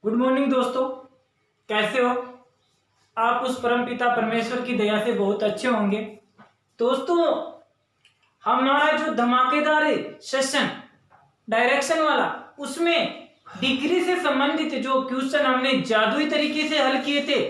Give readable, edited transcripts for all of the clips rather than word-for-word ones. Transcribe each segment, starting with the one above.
Good morning दोस्तों, कैसे हो आप? उस परमपिता परमेश्वर की दया से बहुत अच्छे होंगे। दोस्तों, हमारा जो धमाकेदार सेशन डायरेक्शन वाला, उसमें डिग्री से संबंधित जो क्वेश्चन हमने जादुई तरीके से हल किए थे,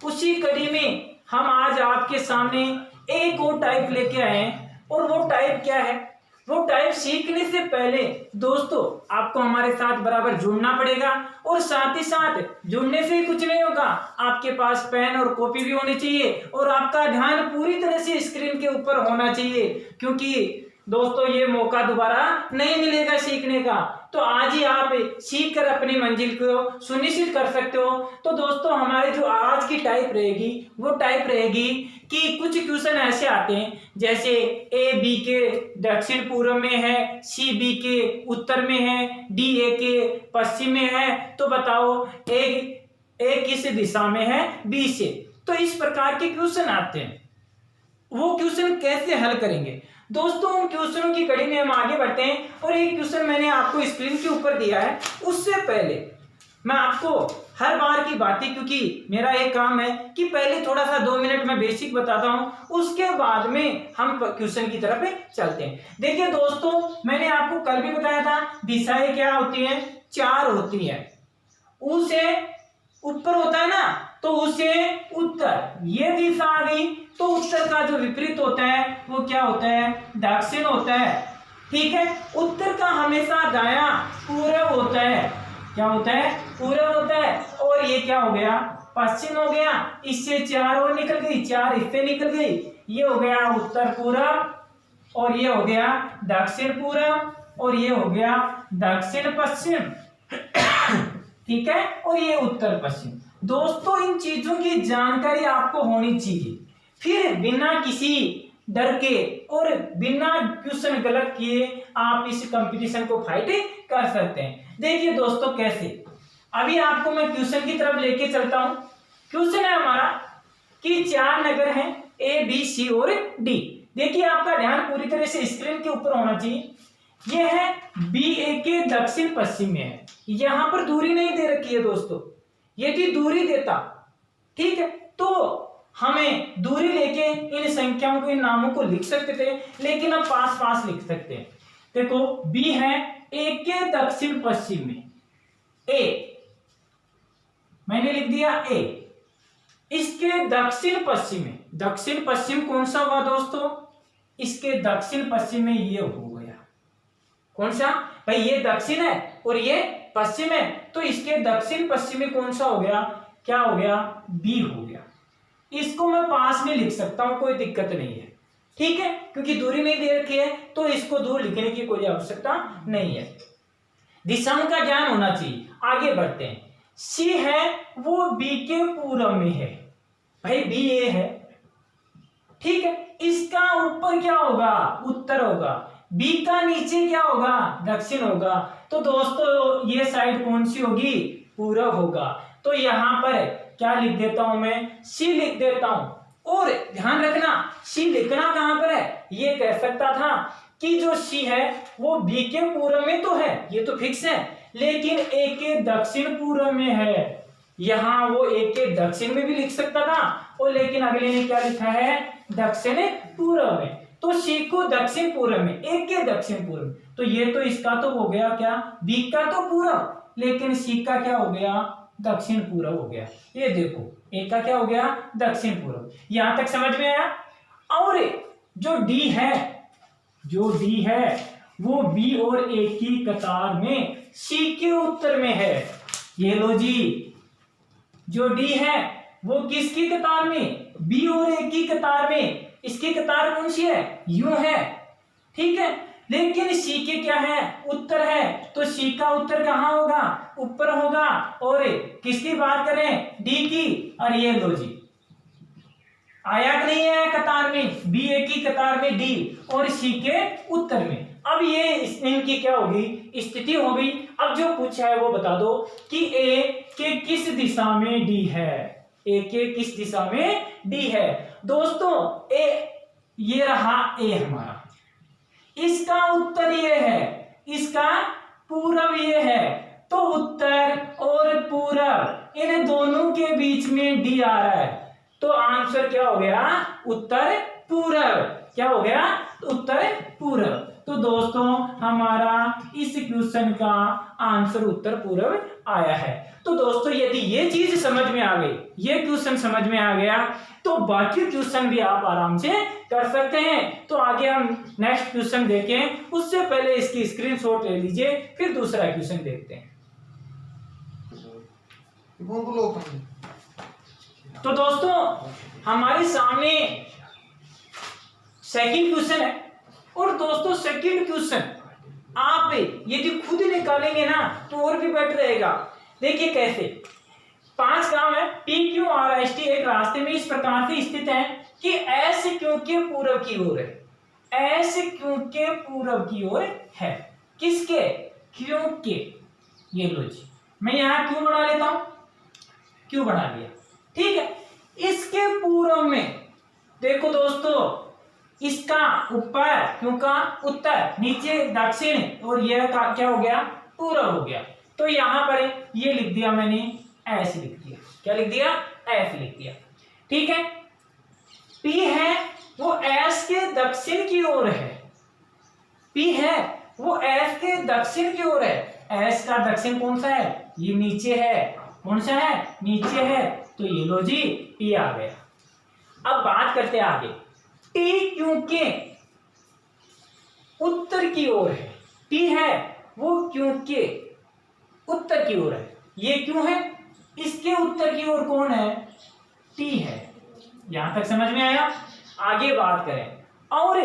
उसी कड़ी में हम आज आपके सामने एक और टाइप लेके आए हैं। और वो टाइप क्या है? वो टाइप सीखने से पहले दोस्तों आपको हमारे साथ बराबर जुड़ना पड़ेगा। और साथ ही साथ जुड़ने से ही कुछ नहीं होगा, आपके पास पेन और कॉपी भी होनी चाहिए और आपका ध्यान पूरी तरह से स्क्रीन के ऊपर होना चाहिए, क्योंकि दोस्तों ये मौका दोबारा नहीं मिलेगा सीखने का। तो आज ही आप सीख कर अपनी मंजिल को सुनिश्चित कर सकते हो। तो दोस्तों, हमारे जो आज की टाइप रहेगी वो टाइप रहेगी कि कुछ क्वेश्चन ऐसे आते हैं जैसे ए बी के दक्षिण पूर्व में है, सी बी के उत्तर में है, डी ए के पश्चिम में है। तो बताओ ए किस दिशा में है बी से। तो इस प्रकार के क्वेश्चन आते हैं। वो क्वेश्चन कैसे हल करेंगे दोस्तों, उन क्वेश्चनों की कड़ी में हम आगे बढ़ते हैं। और एक क्वेश्चन मैंने आपको स्क्रीन के ऊपर दिया है, उससे पहले मैं आपको हर बार की बातें, क्योंकि मेरा एक काम है कि पहले थोड़ा सा 2 मिनट में बेसिक बताता हूं, उसके बाद में हम क्वेश्चन की तरफ चलते हैं। देखिए दोस्तों, मैंने आपको कल भी बताया था दिशाएं क्या होती हैं, 4 होती है। ऊ से ऊपर होता है ना, तो उसे उत्तर, ये दिशा आ गई तो उत्तर का जो विपरीत होता है वो क्या होता है, दक्षिण होता है। ठीक है, उत्तर का हमेशा दायां पूरब होता है। क्या होता है? पूरब होता है। और ये क्या हो गया, पश्चिम हो गया। इससे 4 और निकल गई, 4 इससे निकल गई, ये हो गया उत्तर पूरब, और ये हो गया दक्षिण पूरब, और ये हो गया दक्षिण पश्चिम। ठीक है, और ये उत्तर पश्चिम। दोस्तों, इन चीजों की जानकारी आपको होनी चाहिए, फिर बिना किसी डर के और बिना क्वेश्चन गलत किए आप इस कंपटीशन को फाइट कर सकते हैं। देखिए दोस्तों कैसे, अभी आपको मैं क्वेश्चन की तरफ लेके चलता हूं। क्वेश्चन है हमारा कि 4 नगर हैं ए बी सी और डी। देखिए आपका ध्यान पूरी तरह से स्क्रीन के ऊपर होना चाहिए। ये है बी ए के दक्षिण पश्चिम में है। यहां पर दूरी नहीं दे रखी है दोस्तों, यदि दूरी देता, ठीक है, तो हमें दूरी लेके इन संख्याओं को, इन नामों को लिख सकते थे, लेकिन अब पास पास लिख सकते हैं। देखो बी है ए के दक्षिण पश्चिम में, ए मैंने लिख दिया ए। इसके दक्षिण पश्चिम में, दक्षिण पश्चिम कौन सा हुआ दोस्तों? इसके दक्षिण पश्चिम में ये हो गया, कौन सा भाई? ये दक्षिण है और ये पश्चिम है, तो इसके दक्षिण पश्चिम में कौन सा हो गया? क्या हो गया? बी हो गया। इसको मैं पास में लिख सकता हूं, कोई दिक्कत नहीं है। ठीक है, क्योंकि दूरी नहीं दे रखी है तो इसको दूर लिखने की कोई आवश्यकता नहीं है। दिशाओं का ज्ञान होना चाहिए। आगे बढ़ते हैं। सी है वो बी के पूर्व में है, भाई बी ए है, ठीक है। इसका ऊपर क्या होगा? उत्तर होगा। बी का नीचे क्या होगा? दक्षिण होगा। तो दोस्तों ये साइड कौन सी होगी? पूर्व होगा। तो यहां पर क्या लिख देता हूं मैं? सी लिख देता हूं। और ध्यान रखना, सी लिखना कहां पर है? ये कह सकता था कि जो सी है वो बी के पूर्व में तो है, ये तो फिक्स है, लेकिन ए के दक्षिण पूर्व में है। यहां वो ए के दक्षिण में भी लिख सकता था, और लेकिन अगले ने क्या लिखा है? दक्षिण पूर्व में। तो सी को दक्षिण पूर्व में, ए के दक्षिण पूर्व। तो ये तो इसका तो हो गया क्या? बी का तो पूर्व, लेकिन सी का क्या हो गया? दक्षिण पूर्व हो गया। ये देखो ए का क्या हो गया? दक्षिण पूर्व। यहां तक समझ में आया? और जो डी है, जो डी है वो बी और ए की कतार में सी के उत्तर में है। ये लो जी, जो डी है वो किसकी कतार में? बी और ए की कतार में। इसकी कतार कौन सी है? यू है, ठीक है। लेकिन सी के क्या है? उत्तर है। तो सी का उत्तर कहां होगा? ऊपर होगा। और किसकी बात करें? डी की। और ये लो जी, आया कि नहीं है कतार में? बी ए की कतार में डी और सी के उत्तर में। अब ये इनकी क्या होगी? स्थिति हो गई। अब जो पूछा है वो बता दो कि ए के किस दिशा में डी है? ए के किस दिशा में डी है? दोस्तों ए, ये रहा ए हमारा, इसका उत्तर ये है, इसका पूर्व ये है। तो उत्तर और पूर्व पूरब, इन दोनों के बीच में डी आ रहा है, तो आंसर क्या हो गया? उत्तर पूरब। क्या हो गया? उत्तर पूरब। तो दोस्तों हमारा इस क्वेश्चन का आंसर उत्तर पूरब आया है। तो दोस्तों यदि ये चीज समझ में आ गई, ये क्वेश्चन समझ में आ गया, तो बाकी क्वेश्चन भी आप आराम से कर सकते हैं। तो आगे हम नेक्स्ट क्वेश्चन देखें, उससे पहले इसकी स्क्रीनशॉट ले लीजिए, फिर दूसरा क्वेश्चन देखते हैं। तो दोस्तों हमारे सामने सेकंड क्वेश्चन है, और दोस्तों सेकंड क्वेश्चन आप यदि खुद निकालेंगे ना तो और भी बेटर रहेगा। देखिए कैसे, 5 काम है। P Q R S T एक रास्ते में इस प्रकार से स्थित है कि एस क्यू के पूर्व की ओर है, एस क्यू के पूर्व की ओर है। किसके? क्यू के। ये लो जी, मैं यहां क्यू बना लेता हूं, क्यू बना लिया, ठीक है। इसके पूर्व में देखो दोस्तों, इसका ऊपर, क्यों का उत्तर, नीचे दक्षिण, और यह क्या हो गया? पूर्व हो गया। तो यहां पर ये लिख दिया मैंने, ऐसे लिख दिया। क्या लिख दिया? ऐसे लिख दिया, ठीक है। पी है वो एस के दक्षिण की ओर है, पी है वो एस के दक्षिण की ओर है। एस का दक्षिण कौन सा है? ये नीचे है। कौन सा है? नीचे है। तो ये लो जी, पी आ गया। अब बात करते हैं आगे। टी क्यू के उत्तर की ओर है, टी है वो क्यू के उत्तर की ओर है। ये क्यों है? इसके उत्तर की ओर कौन है? टी है। यहां तक समझ में आया? आगे बात करें। और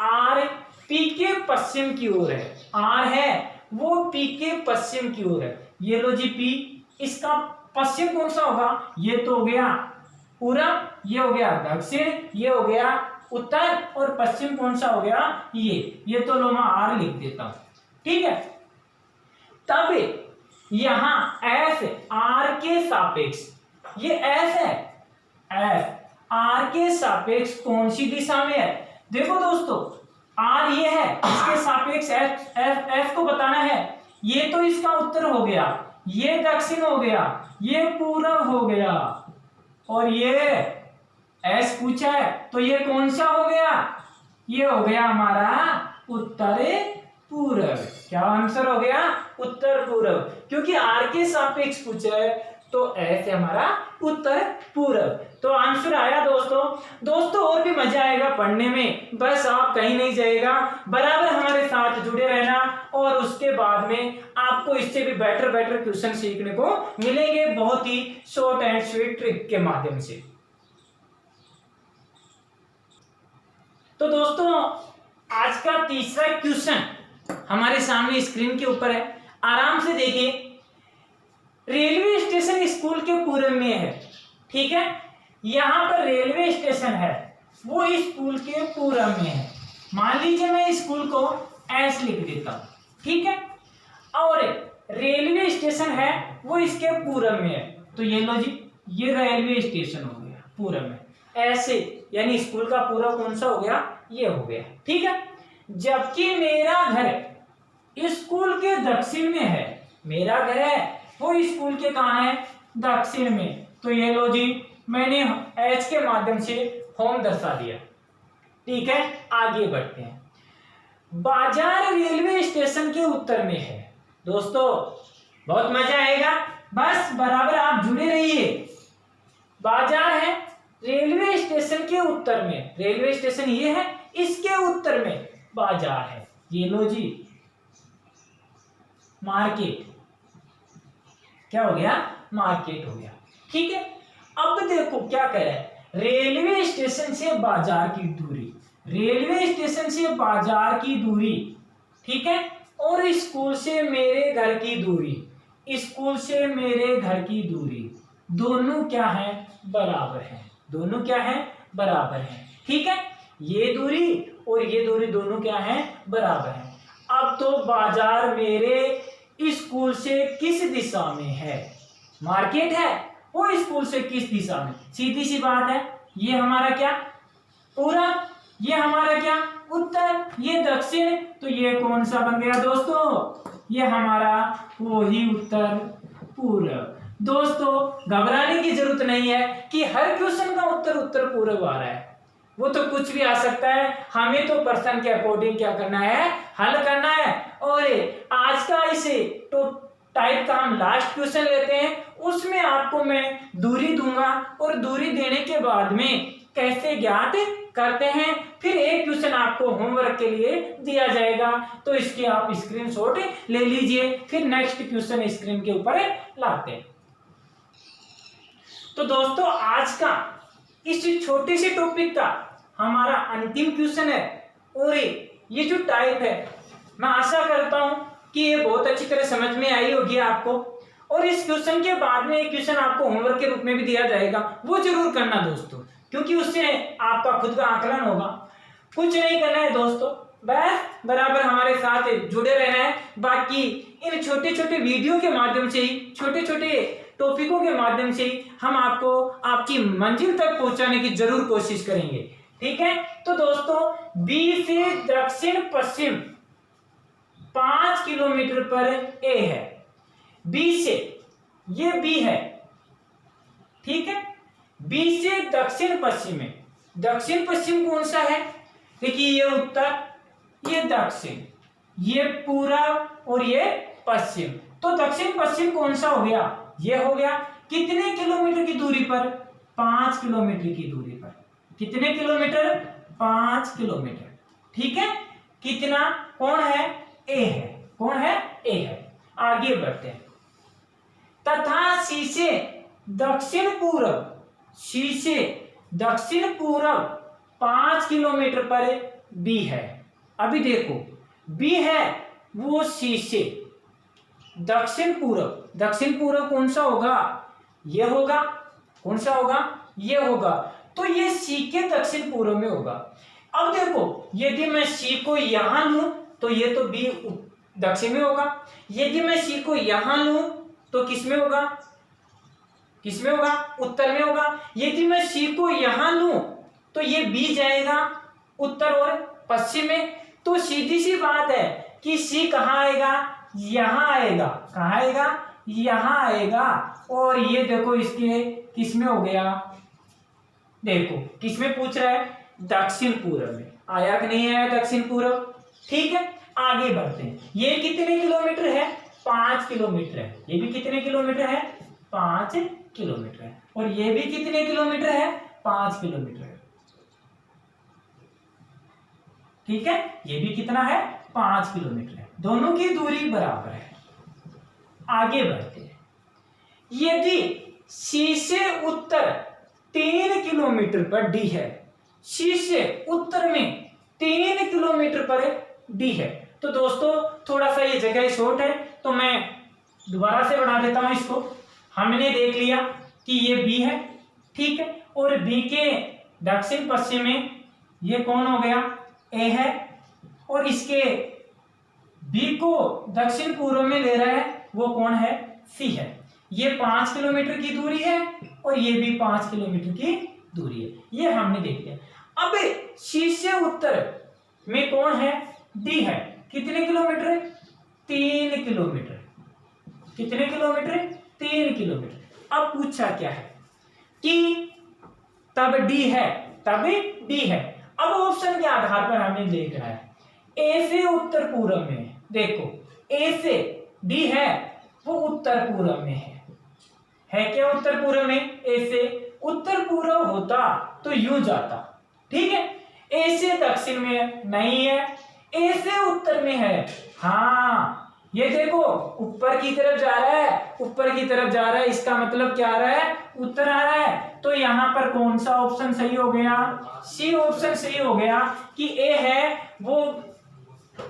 आर पी के पश्चिम की ओर है, आर है वो पी के पश्चिम की ओर है। ये लो जी पी, इसका पश्चिम कौन सा होगा? ये तो हो गया पूरब, ये हो गया दक्षिण, ये हो गया उत्तर, और पश्चिम कौन सा हो गया? ये तो लो मैं आर लिख देता हूं, ठीक है। तब यहां एस आर के सापेक्ष, ये एस है, एस आर के सापेक्ष कौन सी दिशा में है? देखो दोस्तों, आर ये है, इसके सापेक्ष एफ को बताना है। ये तो इसका उत्तर हो गया, ये दक्षिण हो गया, ये पूरब हो गया, और ये एस पूछा है तो ये कौन सा हो गया? ये हो गया हमारा उत्तर पूरब। क्या आंसर हो गया? उत्तर पूरब, क्योंकि आर के सापेक्ष पूछा है तो एस है हमारा उत्तर पूरब। तो आंसर आया दोस्तों और भी मजा आएगा पढ़ने में, बस आप कहीं नहीं जाएगा, बराबर हमारे साथ जुड़े रहना, और उसके बाद में आपको इससे भी बेटर क्वेश्चन सीखने को मिलेंगे, बहुत ही शॉर्ट एंड स्वीट ट्रिक के माध्यम से। तो दोस्तों आज का तीसरा क्वेश्चन हमारे सामने स्क्रीन के ऊपर है, आराम से देखिए। रेलवे स्टेशन स्कूल के पूर्व में है, ठीक है। यहां पर रेलवे स्टेशन है वो स्कूल के पूर्व में है। मान लीजिए मैं स्कूल को एस लिख देता हूं, ठीक है, और रेलवे स्टेशन है वो इसके पूर्व में है। तो ये लो जी, ये रेलवे स्टेशन हो गया पूर्व में, ऐसे यानी स्कूल का पूरा कौन सा हो गया? ये हो गया, ठीक है। जबकि मेरा घर स्कूल के दक्षिण में है, मेरा घर है वो स्कूल के कहाँ है? दक्षिण में। तो ये लो जी, मैंने एच के माध्यम से होम दर्शा दिया, ठीक है। आगे बढ़ते हैं। बाजार रेलवे स्टेशन के उत्तर में है। दोस्तों बहुत मजा आएगा, बस बराबर आप जुड़े रहिए। बाजार है रेलवे स्टेशन के उत्तर में, रेलवे स्टेशन ये है, इसके उत्तर में बाजार है। ये लो जी, मार्केट। क्या हो गया? मार्केट हो गया, ठीक है। अब देखो क्या कह रहा है, रेलवे स्टेशन से बाजार की दूरी, रेलवे स्टेशन से बाजार की दूरी, ठीक है, और स्कूल से मेरे घर की दूरी, स्कूल से मेरे घर की दूरी, दोनों क्या है? बराबर है। दोनों क्या है? बराबर है, ठीक है। ये दूरी और ये दूरी दोनों क्या है? बराबर है। अब तो बाजार मेरे स्कूल से किस दिशा में है? मार्केट है वो स्कूल से किस दिशा में? सीधी सी बात है, ये हमारा क्या? पूरब, ये हमारा क्या? उत्तर, ये दक्षिण, तो ये कौन सा बन गया दोस्तों? ये हमारा वही उत्तर पूरब। दोस्तों घबराने की जरूरत नहीं है कि हर क्वेश्चन का उत्तर उत्तर पूर्व आ रहा है, वो तो कुछ भी आ सकता है। हमें तो प्रश्न के अकॉर्डिंग क्या करना है, हल करना है। और आज का इसे तो टाइप का हम लास्ट क्वेश्चन लेते हैं, उसमें आपको मैं दूरी दूंगा और दूरी देने के बाद में कैसे ज्ञात करते हैं, फिर एक क्वेश्चन आपको होमवर्क के लिए दिया जाएगा, तो इसके आप स्क्रीनशॉट ले लीजिए, फिर नेक्स्ट क्वेश्चन स्क्रीन के ऊपर लाते हैं। तो दोस्तों आज का इस छोटे से टॉपिक का हमारा अंतिम क्वेश्चन है, और ये जो टाइप है मैं आशा करता हूं कि ये बहुत अच्छी तरह समझ में आई होगी आपको। और इस क्वेश्चन के बाद में एक क्वेश्चन आपको होमवर्क के रूप में भी दिया जाएगा, वो जरूर करना दोस्तों, क्योंकि उससे आपका खुद का आकलन होगा। कुछ नहीं करना है दोस्तों, बस बराबर हमारे साथ जुड़े रहना है। बाकी इन छोटे छोटे वीडियो के माध्यम से ही, छोटे छोटे टॉपिकों के माध्यम से ही हम आपको आपकी मंजिल तक पहुंचाने की जरूर कोशिश करेंगे, ठीक है। तो दोस्तों बी से दक्षिण पश्चिम 5 किलोमीटर पर ए है, बी से, ये बी है, ठीक है। बी से दक्षिण पश्चिम में, दक्षिण पश्चिम कौन सा है, देखिए ये उत्तर, ये दक्षिण, ये पूरब और ये पश्चिम। तो दक्षिण पश्चिम कौन सा हो गया, ये हो गया। कितने किलोमीटर की दूरी पर, 5 किलोमीटर की दूरी पर। कितने किलोमीटर, 5 किलोमीटर, ठीक है। कितना, कौन है, ए है, कौन है, ए है। आगे बढ़ते हैं। तथा सी से दक्षिण पूर्व, सी से दक्षिण पूर्व 5 किलोमीटर पर बी है। अभी देखो बी है वो सी से दक्षिण पूर्व, दक्षिण पूर्व कौन सा होगा, ये होगा, कौन सा होगा, ये होगा। तो ये सी के दक्षिण पूर्व में होगा। अब देखो यदि मैं सी को यहां लूं तो ये तो बी दक्षिण में होगा, यदि मैं सी को यहां लूं तो किस में होगा, किस में होगा, उत्तर में होगा। यदि मैं सी को यहां लूं तो ये बी जाएगा उत्तर और पश्चिम में। तो सीधी सी बात है कि सी कहां आएगा, यहां आएगा, कहां आएगा, यहां आएगा। और ये देखो इसके किस में हो गया, देखो किस में पूछ रहा है, दक्षिण पूर्व में। आया कि नहीं आया दक्षिण पूर्व, ठीक है। आगे बढ़ते हैं। ये कितने किलोमीटर है, 5 किलोमीटर है। ये भी कितने किलोमीटर है, 5 किलोमीटर है। और ये भी कितने किलोमीटर है, 5 किलोमीटर है, ठीक है। ये भी कितना है, 5 किलोमीटर है। दोनों की दूरी बराबर है। आगे बढ़ते हैं। यदि सी से उत्तर 3 किलोमीटर पर डी है, सी से उत्तर में 3 किलोमीटर पर डी है। तो दोस्तों थोड़ा सा ये जगह शॉर्ट है, तो मैं दोबारा से बना देता हूं इसको। हमने देख लिया कि ये बी है, ठीक है। और बी के दक्षिण पश्चिम में ये कौन हो गया, ए है। और इसके बी को दक्षिण पूर्व में ले रहा है वो कौन है, सी है। ये 5 किलोमीटर की दूरी है और ये भी 5 किलोमीटर की दूरी है, ये हमने देख लिया। अब सी से उत्तर में कौन है, डी है। कितने किलोमीटर, 3 किलोमीटर। कितने किलोमीटर, 3 किलोमीटर। अब पूछा क्या है कि तब डी है, तब डी है। अब ऑप्शन के आधार पर हमने देखना है, ए से उत्तर पूर्व में, देखो ए से डी है वो उत्तर पूर्व में है क्या, उत्तर पूर्व में। ए से उत्तर पूर्व होता तो यूं जाता, ठीक है। ए से दक्षिण में नहीं है, ए से उत्तर में है। हाँ ये देखो ऊपर की तरफ जा रहा है, ऊपर की तरफ जा रहा है, इसका मतलब क्या आ रहा है, उत्तर आ रहा है। तो यहां पर कौन सा ऑप्शन सही हो गया, सी ऑप्शन सही हो गया कि ए है वो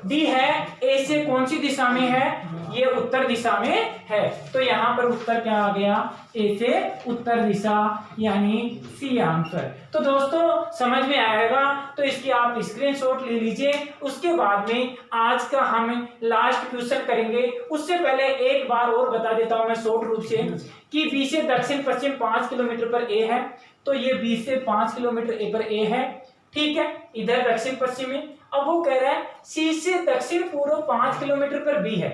डी है, ए से कौन सी दिशा में है, ये उत्तर दिशा में है। तो यहां पर उत्तर क्या आ गया, ए से उत्तर दिशा, यानी सी आंसर। तो दोस्तों समझ में आएगा तो इसकी आप स्क्रीनशॉट ले लीजिए। उसके बाद में आज का हम लास्ट क्वेश्चन करेंगे। उससे पहले एक बार और बता देता हूं मैं शॉर्ट रूप से कि बी से दक्षिण पश्चिम 5 किलोमीटर पर ए है, तो ये बी से 5 किलोमीटर ए पर ए है, ठीक है, इधर दक्षिण पश्चिम में। अब वो कह रहा है सी से दक्षिण पूर्व 5 किलोमीटर पर बी है।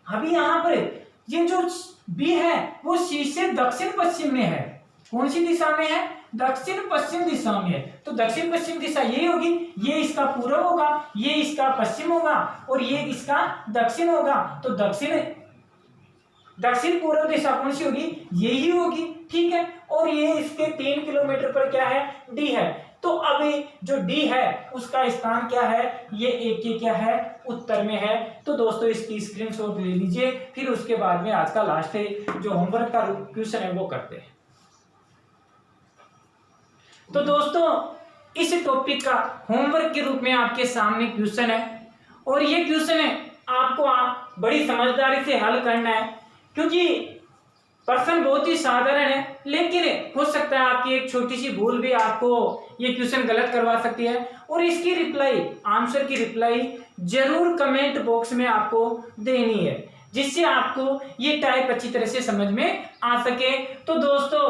अभी यहां पर ये जो बी है वो सी से दक्षिण पश्चिम में है। कौन सी दिशा में है? दक्षिण पश्चिम दिशा में है। तो दक्षिण पश्चिम दिशा यही होगी, ये इसका पूर्व होगा, ये इसका पश्चिम होगा और ये इसका दक्षिण होगा। तो दक्षिण पूर्व दिशा कौन सी होगी? यही होगी, ठीक है। और ये इसके 3 किलोमीटर पर क्या है? डी है। तो अभी जो डी है उसका स्थान क्या है? ये एक के क्या है? उत्तर में है। तो दोस्तों इसकी स्क्रीनशॉट ले लीजिए, फिर उसके बाद में आज का लास्ट जो होमवर्क का क्वेश्चन है वो करते हैं। तो दोस्तों इस टॉपिक का होमवर्क के रूप में आपके सामने क्वेश्चन है और ये क्वेश्चन है आपको बड़ी समझदारी से हल करना है, क्योंकि प्रश्न बहुत ही साधारण है, लेकिन हो सकता है आपकी एक छोटी सी भूल भी आपको ये क्वेश्चन गलत करवा सकती है। और इसकी रिप्लाई, आंसर की रिप्लाई जरूर कमेंट बॉक्स में आपको देनी है, जिससे आपको ये टाइप अच्छी तरह से समझ में आ सके। तो दोस्तों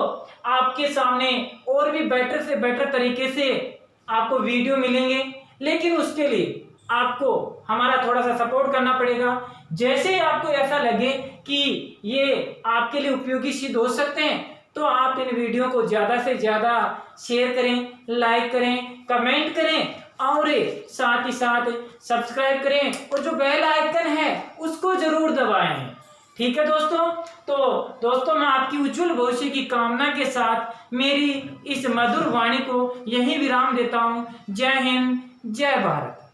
आपके सामने और भी बेटर से बेटर तरीके से आपको वीडियो मिलेंगे, लेकिन उसके लिए आपको हमारा थोड़ा सा सपोर्ट करना पड़ेगा। जैसे ही आपको ऐसा लगे कि ये आपके लिए उपयोगी सिद्ध हो सकते हैं, तो आप इन वीडियो को ज़्यादा से ज़्यादा शेयर करें, लाइक करें, कमेंट करें और साथ ही साथ सब्सक्राइब करें और जो बेल आइकन है उसको जरूर दबाएं। ठीक है दोस्तों। तो दोस्तों मैं आपकी उज्जवल भविष्य की कामना के साथ मेरी इस मधुर वाणी को यहीं विराम देता हूं। जय हिंद, जय भारत।